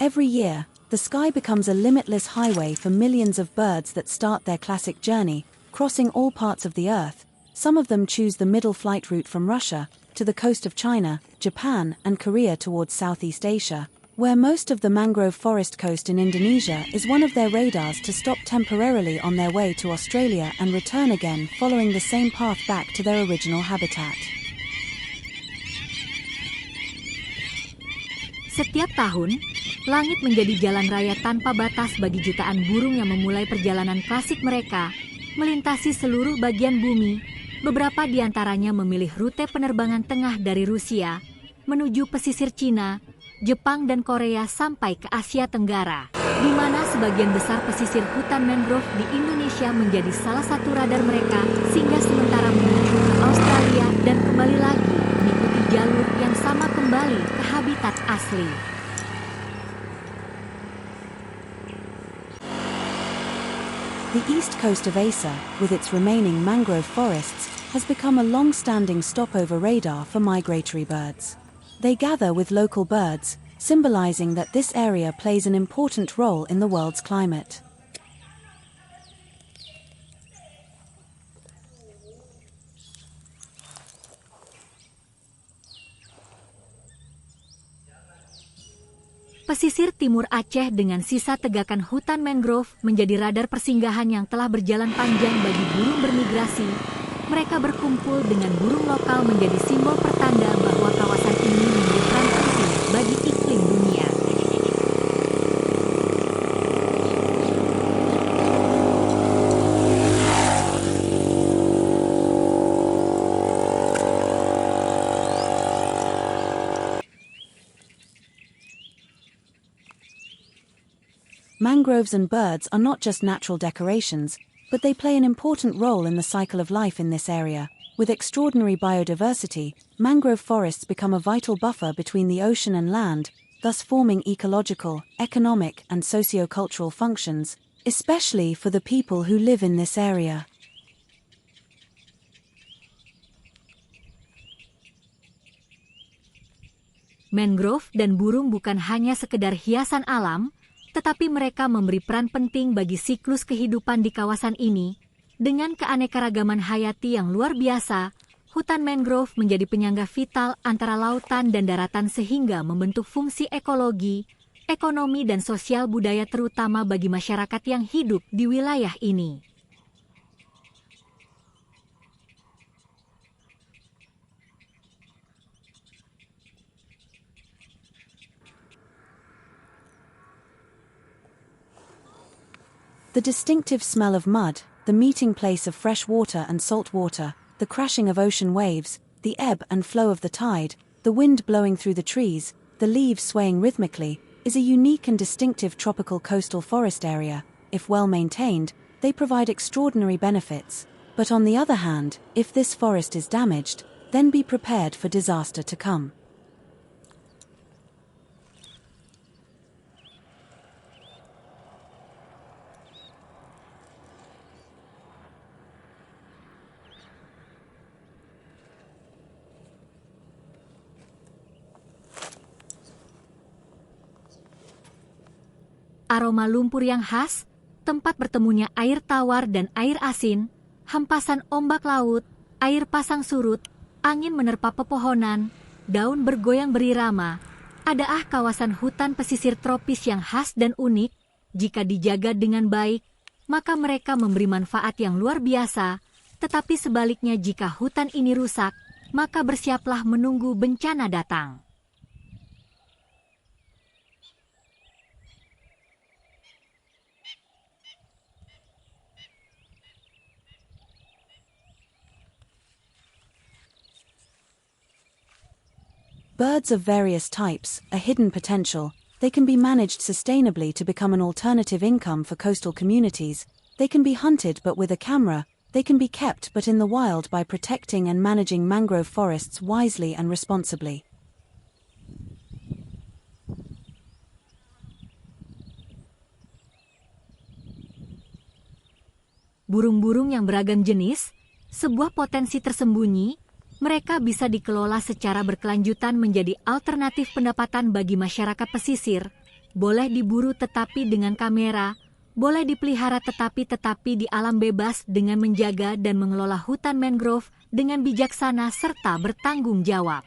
Every year, the sky becomes a limitless highway for millions of birds that start their classic journey, crossing all parts of the Earth. Some of them choose the middle flight route from Russia to the coast of China, Japan, and Korea towards Southeast Asia, where most of the mangrove forest coast in Indonesia is one of their radars to stop temporarily on their way to Australia and return again following the same path back to their original habitat. Setiap tahun, langit menjadi jalan raya tanpa batas bagi jutaan burung yang memulai perjalanan klasik mereka, melintasi seluruh bagian bumi. Beberapa di antaranya memilih rute penerbangan tengah dari Rusia, menuju pesisir Cina, Jepang dan Korea sampai ke Asia Tenggara, di mana sebagian besar pesisir hutan mangrove di Indonesia menjadi salah satu radar mereka, sehingga sementara menuju ke Australia dan kembali lagi mengikuti jalur yang sama kembali ke habitat asli. The east coast of Asia, with its remaining mangrove forests, has become a long-standing stopover radar for migratory birds. They gather with local birds, symbolizing that this area plays an important role in the world's climate. Pesisir timur Aceh dengan sisa tegakan hutan mangrove menjadi radar persinggahan yang telah berjalan panjang bagi burung bermigrasi. Mereka berkumpul dengan burung lokal menjadi simbol pertanda bahwa kawasan ini memiliki peran penting bagi iklim dunia. Mangroves and birds are not just natural decorations, but they play an important role in the cycle of life in this area. With extraordinary biodiversity, mangrove forests become a vital buffer between the ocean and land, thus forming ecological, economic, and socio-cultural functions, especially for the people who live in this area. Mangrove dan burung bukan hanya sekedar hiasan alam, tetapi mereka memberi peran penting bagi siklus kehidupan di kawasan ini. Dengan keanekaragaman hayati yang luar biasa, hutan mangrove menjadi penyangga vital antara lautan dan daratan sehingga membentuk fungsi ekologi, ekonomi dan sosial budaya terutama bagi masyarakat yang hidup di wilayah ini. The distinctive smell of mud, the meeting place of fresh water and salt water, the crashing of ocean waves, the ebb and flow of the tide, the wind blowing through the trees, the leaves swaying rhythmically, is a unique and distinctive tropical coastal forest area. If well maintained, they provide extraordinary benefits. But on the other hand, if this forest is damaged, then be prepared for disaster to come. Aroma lumpur yang khas, tempat bertemunya air tawar dan air asin, hempasan ombak laut, air pasang surut, angin menerpa pepohonan, daun bergoyang berirama. Adalah kawasan hutan pesisir tropis yang khas dan unik. Jika dijaga dengan baik, maka mereka memberi manfaat yang luar biasa. Tetapi sebaliknya jika hutan ini rusak, maka bersiaplah menunggu bencana datang. Birds of various types, a hidden potential. They can be managed sustainably to become an alternative income for coastal communities. They can be hunted but with a camera. They can be kept but in the wild by protecting and managing mangrove forests wisely and responsibly. Burung-burung yang beragam jenis, sebuah potensi tersembunyi. Mereka bisa dikelola secara berkelanjutan menjadi alternatif pendapatan bagi masyarakat pesisir. boleh diburu tetapi dengan kamera, boleh dipelihara tetapi di alam bebas dengan menjaga dan mengelola hutan mangrove dengan bijaksana serta bertanggung jawab.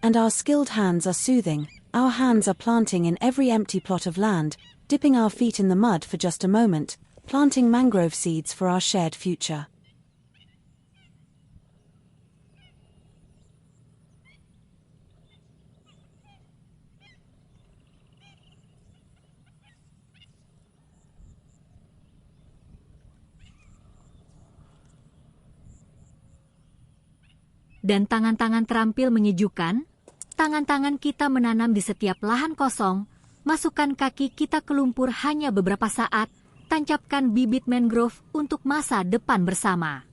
And our skilled hands are soothing, our hands are planting in every empty plot of land, dipping our feet in the mud for just a moment, planting mangrove seeds for our shared future. Dan tangan-tangan terampil menyejukkan, tangan-tangan kita menanam di setiap lahan kosong, masukkan kaki kita ke lumpur hanya beberapa saat, tancapkan bibit mangrove untuk masa depan bersama.